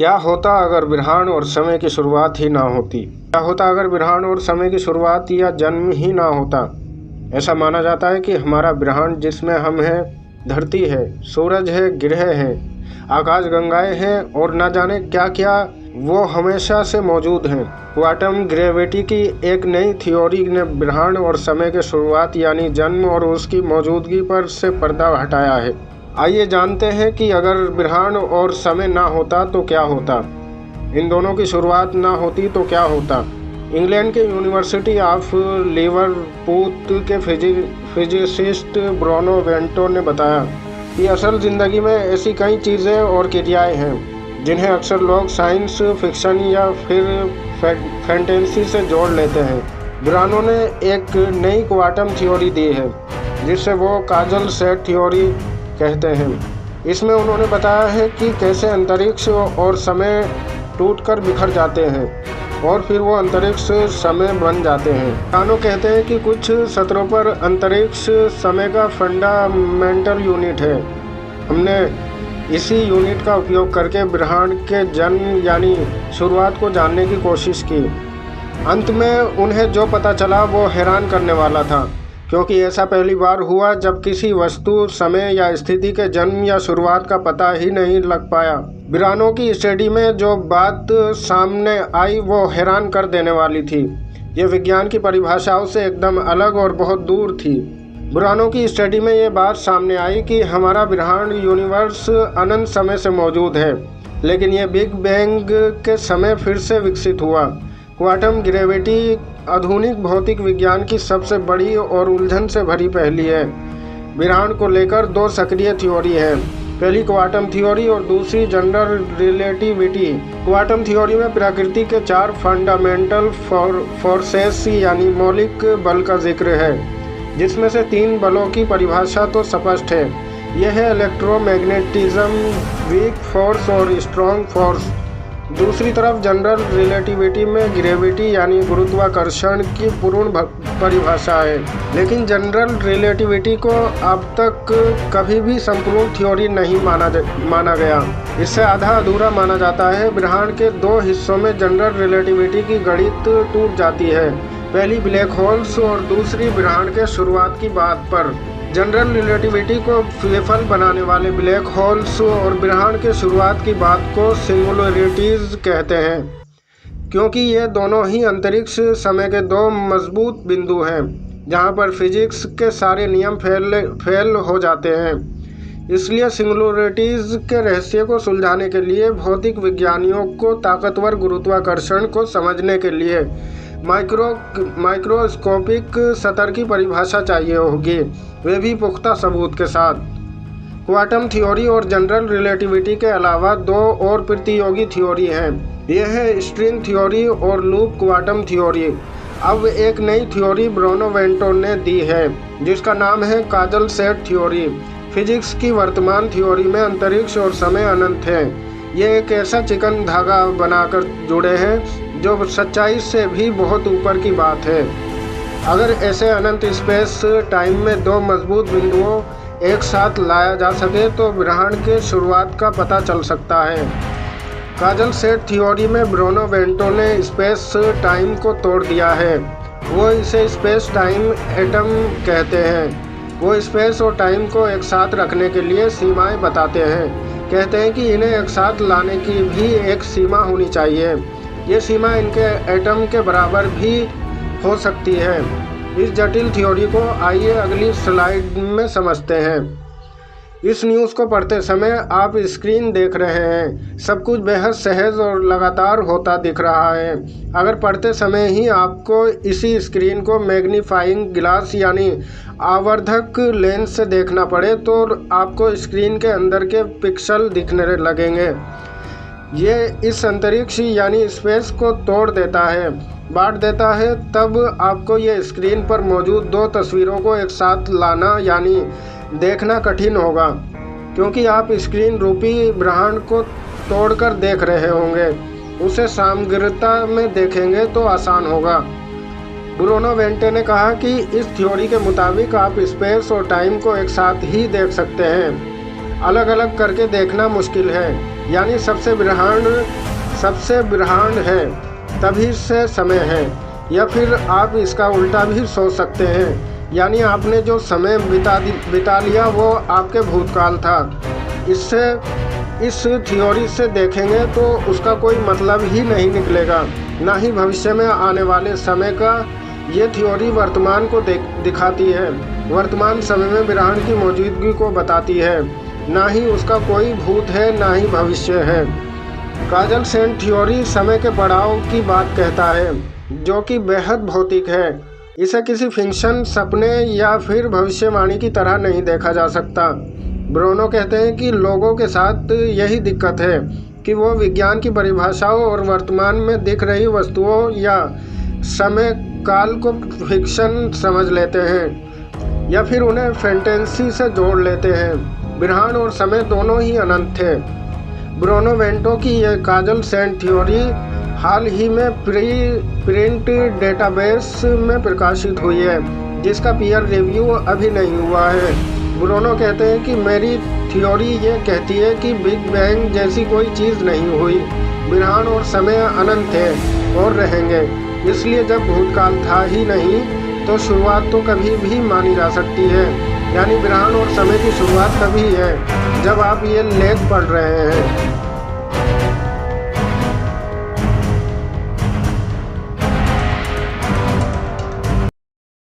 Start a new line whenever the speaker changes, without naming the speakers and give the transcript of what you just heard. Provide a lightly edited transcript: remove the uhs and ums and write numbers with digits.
क्या होता अगर ग्रहण और समय की शुरुआत ही ना होती? क्या होता अगर ग्रहण और समय की शुरुआत या जन्म ही ना होता? ऐसा माना जाता है कि हमारा ग्रहण, जिसमें हम हैं, धरती है, सूरज है, ग्रह हैं, आकाशगंगाएं हैं और न जाने क्या क्या, वो हमेशा से मौजूद हैं। क्वांटम ग्रेविटी की एक नई थ्योरी ने ग्रहण और समय की शुरुआत यानी जन्म और उसकी मौजूदगी पर से पर्दा हटाया है। आइए जानते हैं कि अगर ग्रहण और समय ना होता तो क्या होता, इन दोनों की शुरुआत ना होती तो क्या होता। इंग्लैंड के यूनिवर्सिटी ऑफ लिवरपूल के फिजिसिस्ट ब्रूनो वेंटो ने बताया कि असल ज़िंदगी में ऐसी कई चीज़ें और क्रियाएं हैं जिन्हें अक्सर लोग साइंस फिक्शन या फिर फैंटेसी से जोड़ लेते हैं। ब्रूनो ने एक नई क्वांटम थ्योरी दी है जिसे वो काजल सेट थ्योरी कहते हैं। इसमें उन्होंने बताया है कि कैसे अंतरिक्ष और समय टूटकर बिखर जाते हैं और फिर वो अंतरिक्ष समय बन जाते हैं। ब्रूनो कहते हैं कि कुछ सत्रों पर अंतरिक्ष समय का फंडामेंटल यूनिट है। हमने इसी यूनिट का उपयोग करके ग्रहण के जन्म यानी शुरुआत को जानने की कोशिश की। अंत में उन्हें जो पता चला वो हैरान करने वाला था, क्योंकि ऐसा पहली बार हुआ जब किसी वस्तु, समय या स्थिति के जन्म या शुरुआत का पता ही नहीं लग पाया। ब्रूनो की स्टडी में जो बात सामने आई वो हैरान कर देने वाली थी। ये विज्ञान की परिभाषाओं से एकदम अलग और बहुत दूर थी। ब्रूनो की स्टडी में ये बात सामने आई कि हमारा ब्रह्मांड यूनिवर्स अनंत समय से मौजूद है, लेकिन ये बिग बैंग के समय फिर से विकसित हुआ। क्वांटम ग्रेविटी आधुनिक भौतिक विज्ञान की सबसे बड़ी और उलझन से भरी पहेली है। ब्रह्मांड को लेकर दो सक्रिय थ्योरी है, पहली क्वांटम थ्योरी और दूसरी जनरल रिलेटिविटी। क्वांटम थ्योरी में प्रकृति के 4 फंडामेंटल फोर्सेस यानी मौलिक बल का जिक्र है, जिसमें से 3 बलों की परिभाषा तो स्पष्ट है। यह है इलेक्ट्रोमैग्नेटिज्म, वीक फोर्स और स्ट्रॉन्ग फोर्स। दूसरी तरफ जनरल रिलेटिविटी में ग्रेविटी यानी गुरुत्वाकर्षण की पूर्ण परिभाषा है, लेकिन जनरल रिलेटिविटी को अब तक कभी भी संपूर्ण थ्योरी नहीं माना गया। इससे आधा अधूरा माना जाता है। ब्रह्मांड के 2 हिस्सों में जनरल रिलेटिविटी की गणित टूट जाती है, पहली ब्लैक होल्स और दूसरी ब्रह्मांड के शुरुआत की बात पर। जनरल रिलेटिविटी को विफल बनाने वाले ब्लैक होल्स और ब्रह्मांड के शुरुआत की बात को सिंगुलरिटीज कहते हैं, क्योंकि ये दोनों ही अंतरिक्ष समय के 2 मजबूत बिंदु हैं जहां पर फिजिक्स के सारे नियम फेल हो जाते हैं। इसलिए सिंगुलरिटीज के रहस्य को सुलझाने के लिए भौतिक विज्ञानियों को ताकतवर गुरुत्वाकर्षण को समझने के लिए माइक्रोस्कोपिक सतह की परिभाषा चाहिए होगी, वे भी पुख्ता सबूत के साथ। क्वांटम थ्योरी और जनरल रिलेटिविटी के अलावा 2 और प्रतियोगी थ्योरी हैं। यह है स्ट्रिंग थ्योरी और लूप क्वांटम थ्योरी। अब एक नई थ्योरी ब्रूनो वेंटो ने दी है जिसका नाम है काजल सेट थ्योरी। फिजिक्स की वर्तमान थ्योरी में अंतरिक्ष और समय अनंत है। ये एक ऐसा चिकन धागा बनाकर जुड़े हैं जो सच्चाई से भी बहुत ऊपर की बात है। अगर ऐसे अनंत स्पेस टाइम में 2 मजबूत बिंदुओं एक साथ लाया जा सके तो ब्रह्मांड के शुरुआत का पता चल सकता है। काजल सेट थ्योरी में ब्रूनो वेंटो ने स्पेस टाइम को तोड़ दिया है। वो इसे स्पेस टाइम एटम कहते हैं। वो स्पेस और टाइम को एक साथ रखने के लिए सीमाएं बताते हैं। कहते हैं कि इन्हें एक साथ लाने की भी एक सीमा होनी चाहिए। ये सीमा इनके एटम के बराबर भी हो सकती है। इस जटिल थ्योरी को आइए अगली स्लाइड में समझते हैं। इस न्यूज़ को पढ़ते समय आप स्क्रीन देख रहे हैं, सब कुछ बेहद सहज और लगातार होता दिख रहा है। अगर पढ़ते समय ही आपको इसी स्क्रीन को मैग्नीफाइंग ग्लास यानी आवर्धक लेंस से देखना पड़े तो आपको स्क्रीन के अंदर के पिक्सल दिखने लगेंगे। ये इस अंतरिक्ष यानी स्पेस को तोड़ देता है, बांट देता है। तब आपको ये स्क्रीन पर मौजूद 2 तस्वीरों को एक साथ लाना यानी देखना कठिन होगा, क्योंकि आप स्क्रीन रूपी ब्रह्मांड को तोड़कर देख रहे होंगे। उसे समग्रता में देखेंगे तो आसान होगा। ब्रूनो वेंटे ने कहा कि इस थ्योरी के मुताबिक आप स्पेस और टाइम को एक साथ ही देख सकते हैं, अलग अलग करके देखना मुश्किल है। यानी सबसे बिरहान है तभी से समय है। या फिर आप इसका उल्टा भी सोच सकते हैं, यानी आपने जो समय बिता लिया वो आपके भूतकाल था। इस थ्योरी से देखेंगे तो उसका कोई मतलब ही नहीं निकलेगा, ना ही भविष्य में आने वाले समय का। ये थ्योरी वर्तमान को दिखाती है, वर्तमान समय में बिरहान की मौजूदगी को बताती है, ना ही उसका कोई भूत है ना ही भविष्य है। काजल सेंट थ्योरी समय के पड़ाव की बात कहता है, जो कि बेहद भौतिक है। इसे किसी फिक्शन, सपने या फिर भविष्यवाणी की तरह नहीं देखा जा सकता। ब्रूनो कहते हैं कि लोगों के साथ यही दिक्कत है कि वो विज्ञान की परिभाषाओं और वर्तमान में दिख रही वस्तुओं या समय काल को फिक्शन समझ लेते हैं या फिर उन्हें फैंटेसी से जोड़ लेते हैं। बिरहान और समय दोनों ही अनंत थे। ब्रूनो वेंटो की यह काजल सेंट थ्योरी हाल ही में प्रिंट डेटाबेस में प्रकाशित हुई है, जिसका पीयर रिव्यू अभी नहीं हुआ है। ब्रूनो कहते हैं कि मेरी थ्योरी ये कहती है कि बिग बैंग जैसी कोई चीज़ नहीं हुई। बिरहान और समय अनंत थे और रहेंगे, इसलिए जब भूतकाल था ही नहीं तो शुरुआत तो कभी भी मानी जा सकती है। यानी बिरहान और समय की शुरुआत तभी है जब आप ये लेख पढ़ रहे हैं।